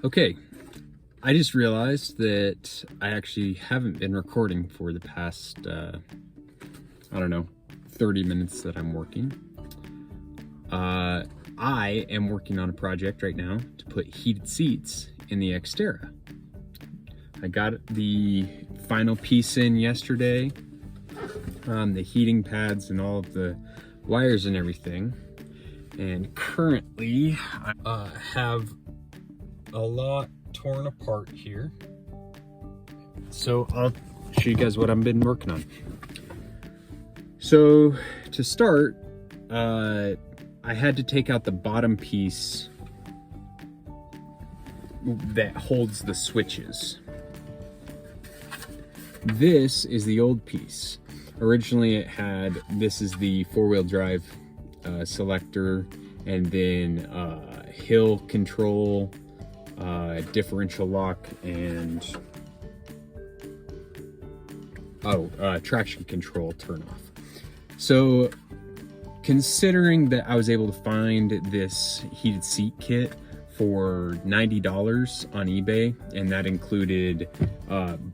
Okay, I just realized that I actually haven't been recording for the past, I don't know, 30 minutes that I'm working. I am working on a project right now to put heated seats in the Xterra. I got the final piece in yesterday, the heating pads and all of the wires and everything. And currently I have a lot torn apart here. So I'll show you guys what I've been working on. So to start, I had to take out the bottom piece that holds the switches. This is the old piece. Originally it had, this is the four-wheel drive selector, and then hill control, differential lock, and traction control turn off. So considering that I was able to find this heated seat kit for $90 on eBay, and that included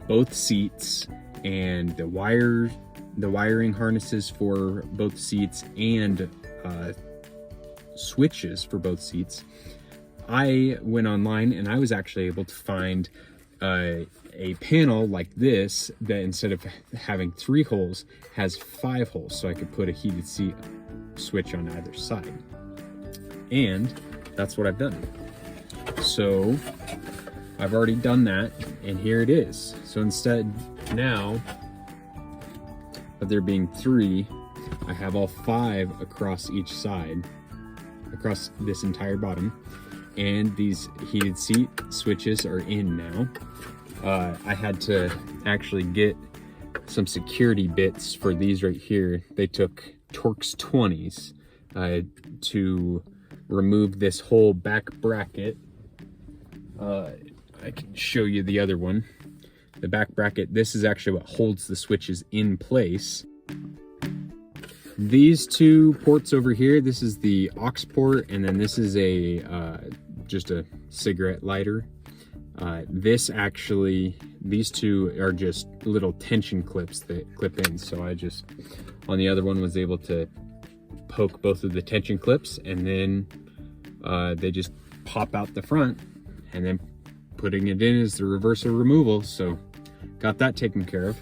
both seats and the wiring harnesses for both seats and switches for both seats, I went online and I was actually able to find a panel like this that instead of having 3 holes has 5 holes, so I could put a heated seat switch on either side. And that's what I've done. So I've already done that, and here it is. So instead now of there being 3, I have all 5 across each side, across this entire bottom, and these heated seat switches are in now. I had to actually get some security bits for these right here. They took Torx 20s to remove this whole back bracket. I can show you the other one. The back bracket, this is actually what holds the switches in place. These 2 ports over here, this is the aux port, and then this is a just a cigarette lighter. These 2 are just little tension clips that clip in. So I just, on the other one, was able to poke both of the tension clips, and then they just pop out the front, and then putting it in is the reverser removal. So got that taken care of.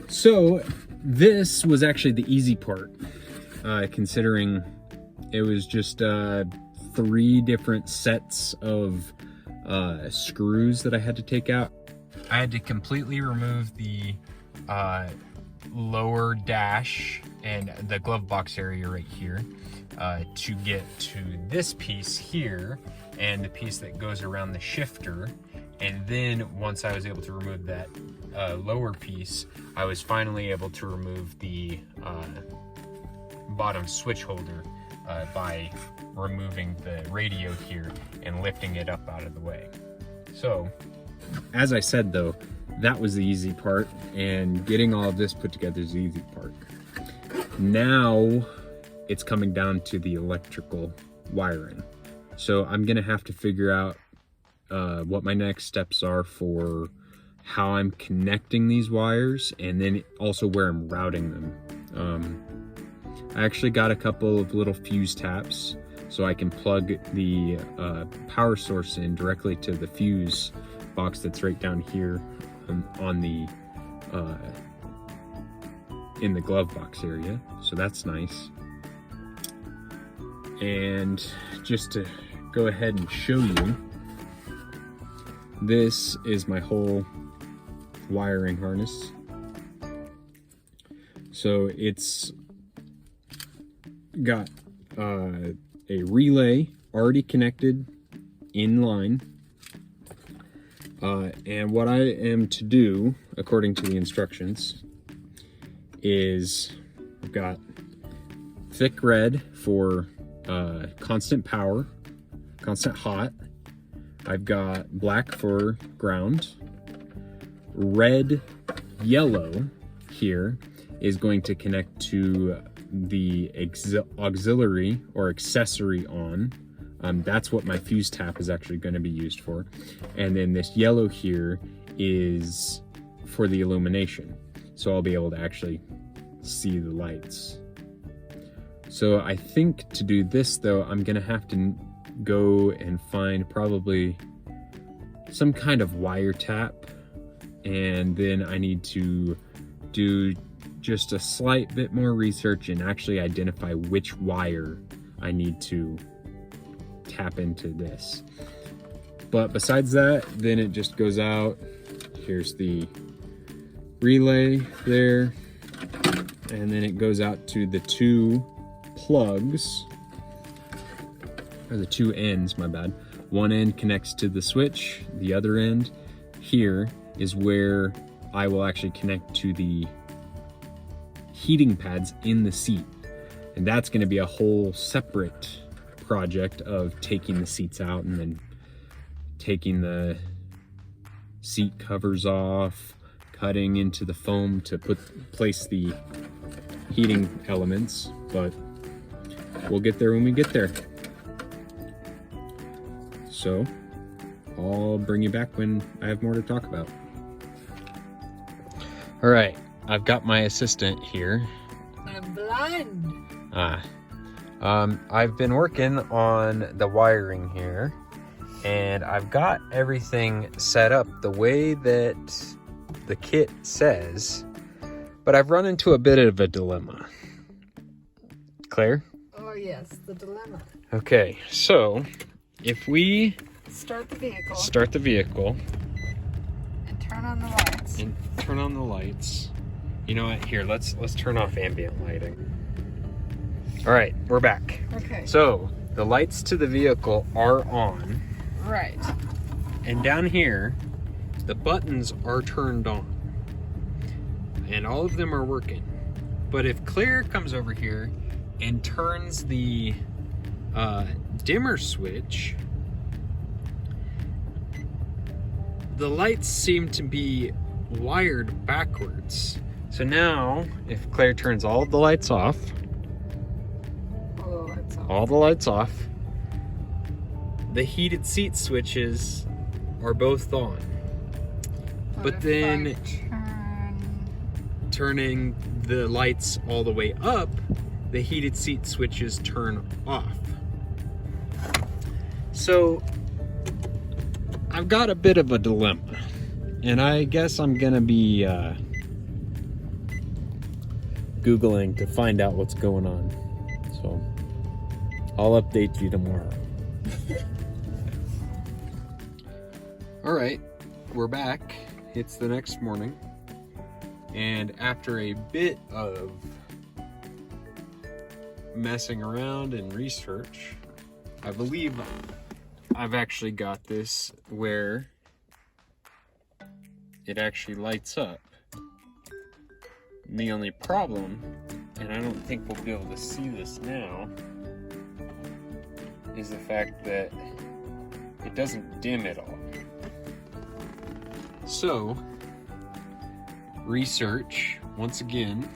So this was actually the easy part, considering it was just 3 different sets of screws that I had to take out. I had to completely remove the lower dash and the glove box area right here to get to this piece here and the piece that goes around the shifter. And then once I was able to remove that lower piece, I was finally able to remove the bottom switch holder by removing the radio here and lifting it up out of the way. So, as I said though, that was the easy part, and getting all of this put together is the easy part. Now it's coming down to the electrical wiring. So I'm gonna have to figure out what my next steps are for how I'm connecting these wires, and then also where I'm routing them. I actually got a couple of little fuse taps so I can plug the power source in directly to the fuse box that's right down here on the in the glove box area. So that's nice. And just to go ahead and show you, this is my whole wiring harness. So it's got a relay already connected in line, and what I am to do according to the instructions is I've got thick red for constant power, constant hot. I've got black for ground. Red, yellow here is going to connect to the auxiliary or accessory on That's what my fuse tap is actually going to be used for. And then this yellow here is for the illumination. So I'll be able to actually see the lights. So I think to do this though, I'm gonna have to go and find probably some kind of wire tap, and then I need to do just a slight bit more research and actually identify which wire I need to tap into this. But besides that, then it just goes out. Here's the relay there, and then it goes out to the two plugs, or the two ends, my bad. One end connects to the switch, the other end here is where I will actually connect to the heating pads in the seat. And that's gonna be a whole separate project of taking the seats out and then taking the seat covers off, cutting into the foam to place the heating elements, but we'll get there when we get there. So I'll bring you back when I have more to talk about. All right, I've got my assistant here. I'm blind. I've been working on the wiring here, and I've got everything set up the way that the kit says, but I've run into a bit of a dilemma. Claire? Oh yes, the dilemma. Okay, so if we start the vehicle and turn on the lights. You know what? Here, let's turn off ambient lighting. All right, we're back. Okay. So the lights to the vehicle are on. Right. And down here, the buttons are turned on. And all of them are working. But if Claire comes over here and turns the dimmer switch, the lights seem to be wired backwards. So now, if Claire turns all the lights off, all the lights off, the heated seat switches are both on. But then turning the lights all the way up, the heated seat switches turn off. So I've got a bit of a dilemma, and I guess I'm gonna be Googling to find out what's going on. So I'll update you tomorrow. All right, we're back. It's the next morning, and after a bit of messing around and research, I believe I've actually got this where it actually lights up. And the only problem, and I don't think we'll be able to see this now, is the fact that it doesn't dim at all. So, research, once again,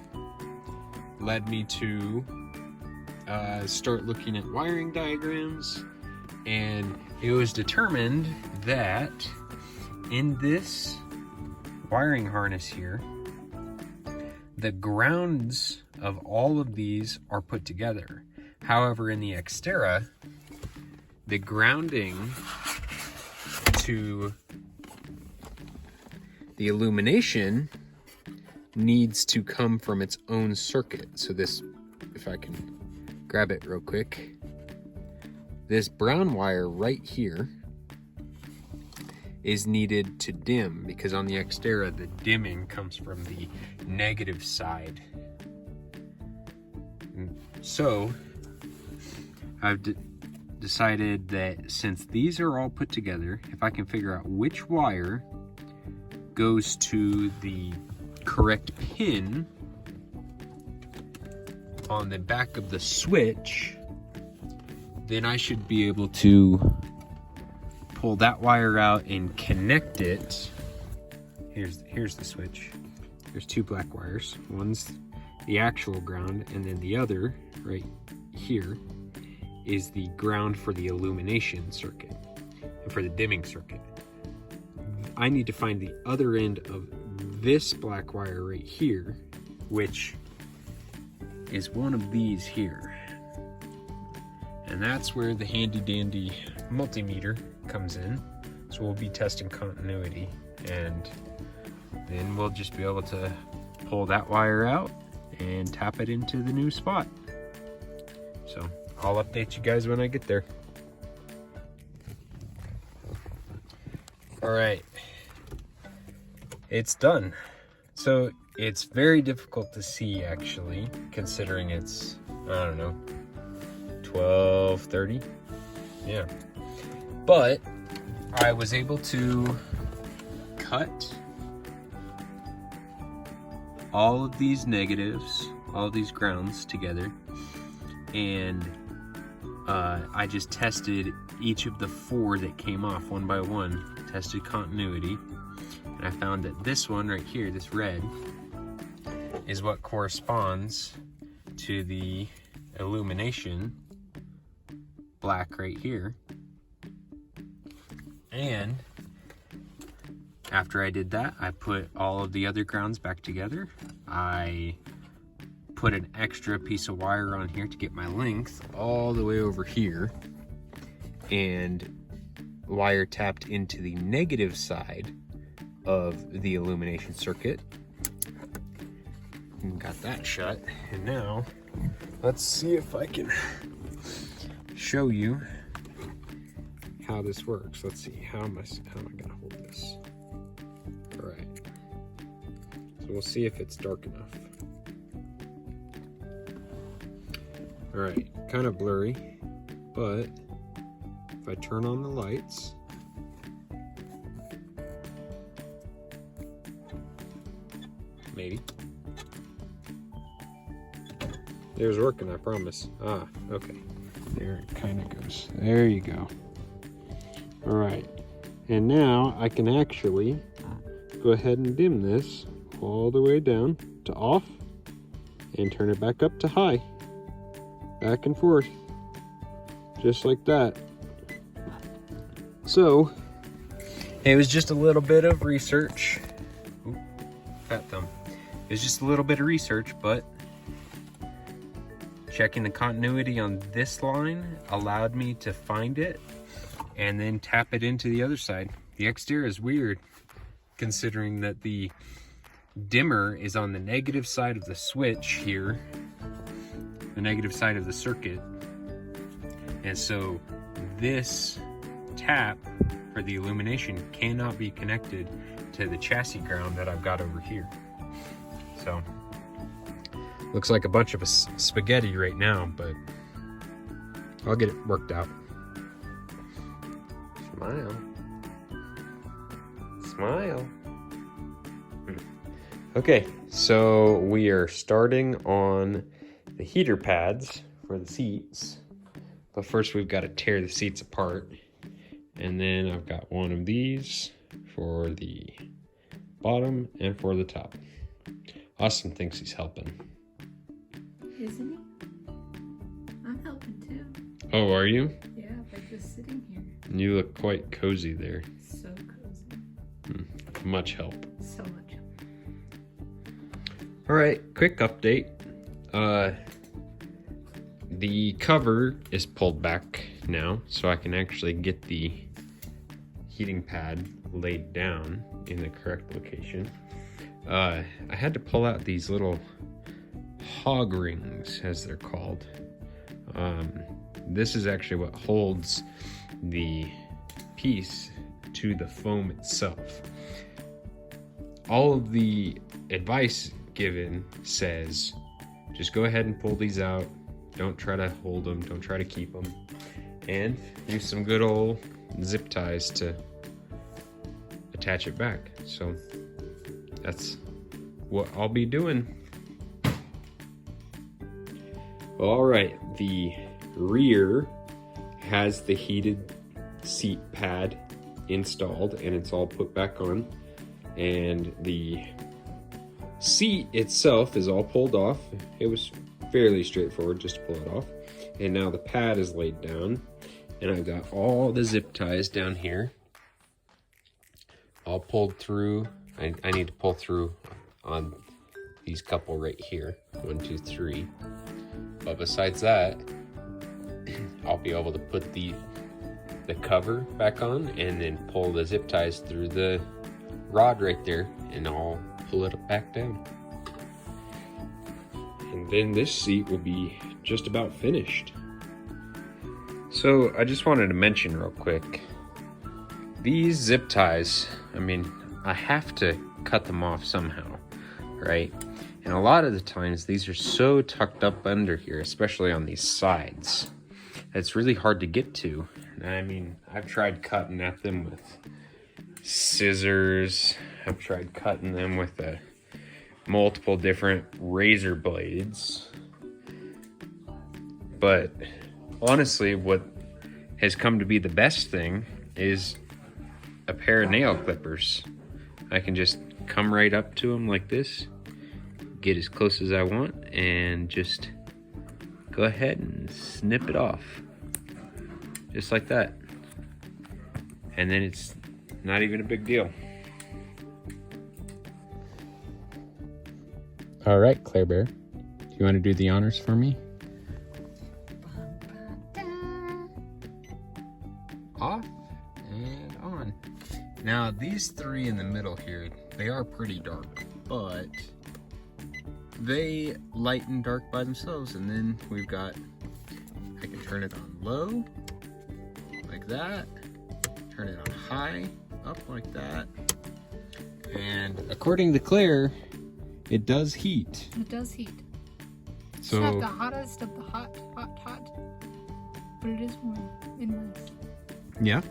led me to start looking at wiring diagrams, and it was determined that in this wiring harness here, the grounds of all of these are put together. However, in the Xterra, the grounding to the illumination needs to come from its own circuit. So this, if I can grab it real quick, this brown wire right here is needed to dim, because on the Xterra, the dimming comes from the negative side. So I've decided that since these are all put together, if I can figure out which wire goes to the correct pin on the back of the switch, then I should be able to pull that wire out and connect it. Here's the switch. There's two black wires. One's the actual ground, and then the other right here is the ground for the illumination circuit and for the dimming circuit. I need to find the other end of this black wire right here, which is one of these here. And that's where the handy dandy multimeter comes in. So we'll be testing continuity, and then we'll just be able to pull that wire out and tap it into the new spot. So I'll update you guys when I get there. All right, it's done. So it's very difficult to see actually, considering it's, I don't know, 12:30. Yeah, but I was able to cut all of these negatives, all of these grounds together, and I just tested each of the 4 that came off one by one, tested continuity, and I found that this one right here, this red, is what corresponds to the illumination black right here. And after I did that, I put all of the other grounds back together. I put an extra piece of wire on here to get my length all the way over here, and wire tapped into the negative side of the illumination circuit. And got that shut. And now let's see if I can show you how this works. Let's see, how am I gonna hold this? All right, so we'll see if it's dark enough. All right, kind of blurry, but if I turn on the lights, maybe. There's working, I promise. Ah, okay. There it kind of goes. There you go. All right, and now I can actually go ahead and dim this all the way down to off and turn it back up to high. Back and forth, just like that. So, it was just a little bit of research. Ooh, fat thumb. It was just a little bit of research, but checking the continuity on this line allowed me to find it and then tap it into the other side. The Xterra is weird, considering that the dimmer is on the negative side of the switch here, the negative side of the circuit. And so this tap for the illumination cannot be connected to the chassis ground that I've got over here. So looks like a bunch of spaghetti right now, but I'll get it worked out. Smile. Smile. Okay, so we are starting on the heater pads for the seats. But first we've got to tear the seats apart. And then I've got one of these for the bottom and for the top. Austin thinks he's helping. Isn't he? I'm helping too. Oh, are you? Yeah, by just sitting here. You look quite cozy there. So cozy. Much help. So much help. All right, quick update. The cover is pulled back now, so I can actually get the heating pad laid down in the correct location. I had to pull out these little hog rings, as they're called. This is actually what holds the piece to the foam itself. All of the advice given says just go ahead and pull these out. Don't try to hold them, don't try to keep them, and use some good old zip ties to attach it back. So that's what I'll be doing. Well, all right, the rear has the heated seat pad installed and it's all put back on, and the seat itself is all pulled off. It was fairly straightforward just to pull it off. And now the pad is laid down, and I've got all the zip ties down here all pulled through. I need to pull through on these couple right here, 1, 2, 3. But besides that, I'll be able to put the cover back on and then pull the zip ties through the rod right there, and I'll pull it back down. And then this seat will be just about finished. So I just wanted to mention real quick, these zip ties, I mean, I have to cut them off somehow, right? And a lot of the times these are so tucked up under here, especially on these sides, it's really hard to get to. And I mean, I've tried cutting at them with scissors. I've tried cutting them with multiple different razor blades. But honestly, what has come to be the best thing is a pair of nail clippers. I can just come right up to them like this, get as close as I want, and just go ahead and snip it off. Just like that. And then it's not even a big deal. All right, Claire Bear, do you want to do the honors for me? Off and on. Now, these three in the middle here, they are pretty dark, but they light and dark by themselves. And then we've got, I can turn it on low, like that. Turn it on high, up like that. And according to Claire, it does heat. It does heat. So, it's not the hottest of the hot, but it is warm and nice. Yeah?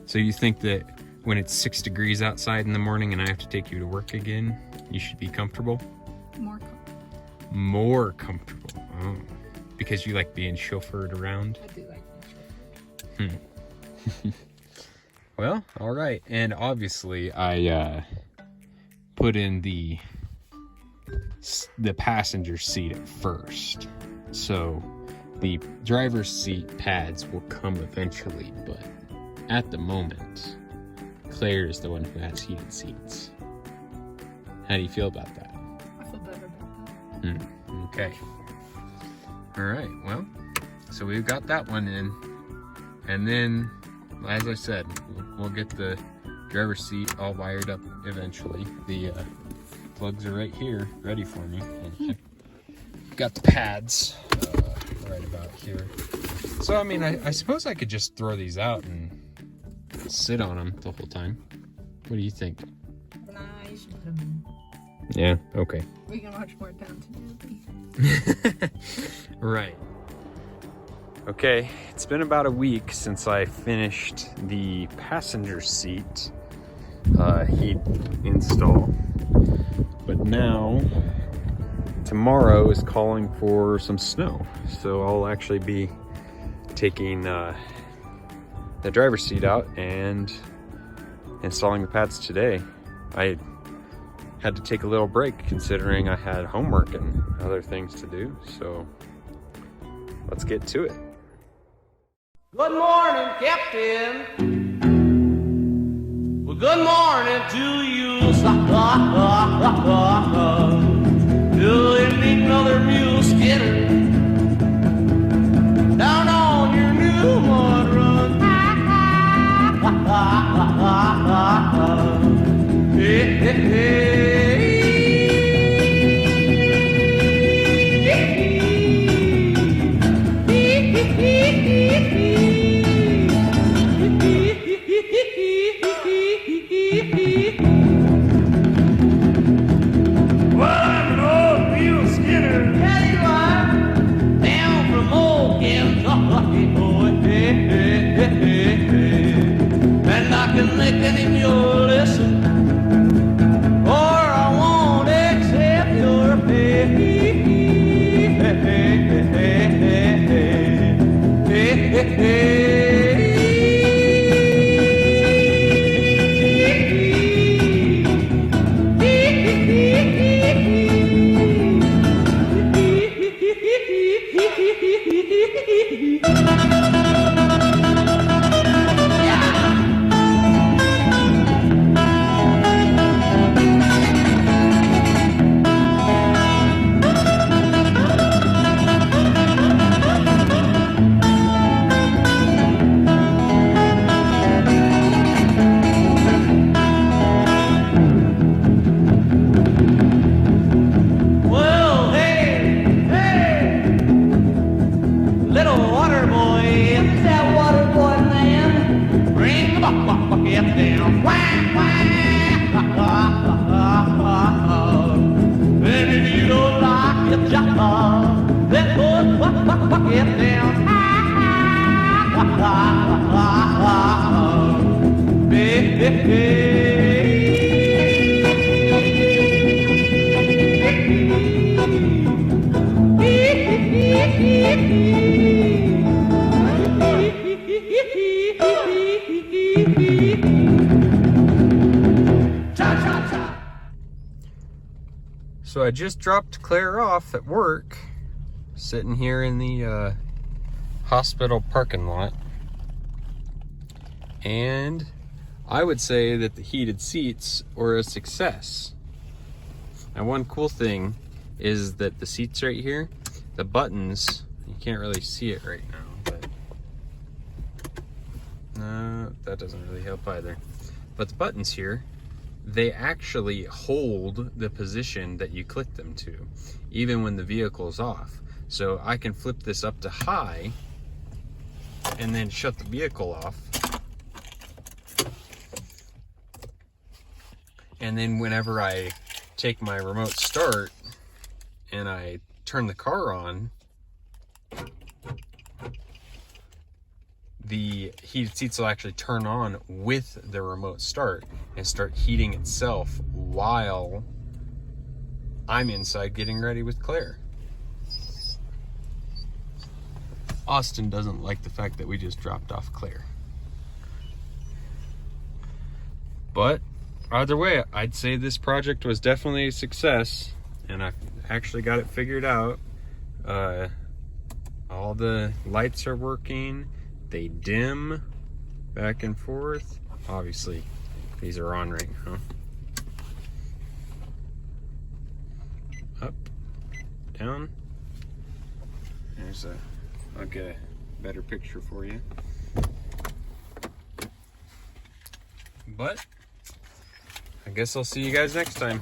So you think that when it's 6 degrees outside in the morning and I have to take you to work again, you should be comfortable? More comfortable. More comfortable. Oh. Because you like being chauffeured around? I do like being chauffeured. Well, all right. And obviously I put in the passenger seat at first. So the driver's seat pads will come eventually, but at the moment, Claire is the one who has heated seats. How do you feel about that? I feel better about that. Okay. All right. Well, so we've got that one in. And then, as I said, we'll get the driver's seat all wired up eventually. The plugs are right here, ready for me. And I've got the pads right about here. So, I mean, I suppose I could just throw these out and sit on them the whole time. What do you think? Nah, you should put them in. Yeah, okay. We can watch more Downton Abbey. Right. Okay, it's been about a week since I finished the passenger seat heat install. But now, tomorrow is calling for some snow. So I'll actually be taking the driver's seat out and installing the pads today. I had to take a little break considering I had homework and other things to do. So let's get to it. Good morning, Captain. Well, good morning to you. Do you need another mule skidder down on your new mud run? Hey, hey, hey. Well, Well, hey, hey, little water boy, is that water boy man? Bring the bucket down, wham, wham. And if you don't like your job, then put bucket down. So I just dropped Claire off at work, sitting here in the hospital parking lot. And I would say that the heated seats were a success. Now, one cool thing is that the seats right here, the buttons, you can't really see it right now, but no, that doesn't really help either. But the buttons here, they actually hold the position that you click them to, even when the vehicle is off. So I can flip this up to high and then shut the vehicle off. And then whenever I take my remote start and I turn the car on, the heated seats will actually turn on with the remote start and start heating itself while I'm inside getting ready with Claire. Austin doesn't like the fact that we just dropped off Claire. But either way, I'd say this project was definitely a success, and I actually got it figured out. All the lights are working. They dim back and forth. Obviously, these are on right now. Up, down. I'll get a better picture for you. But I guess I'll see you guys next time.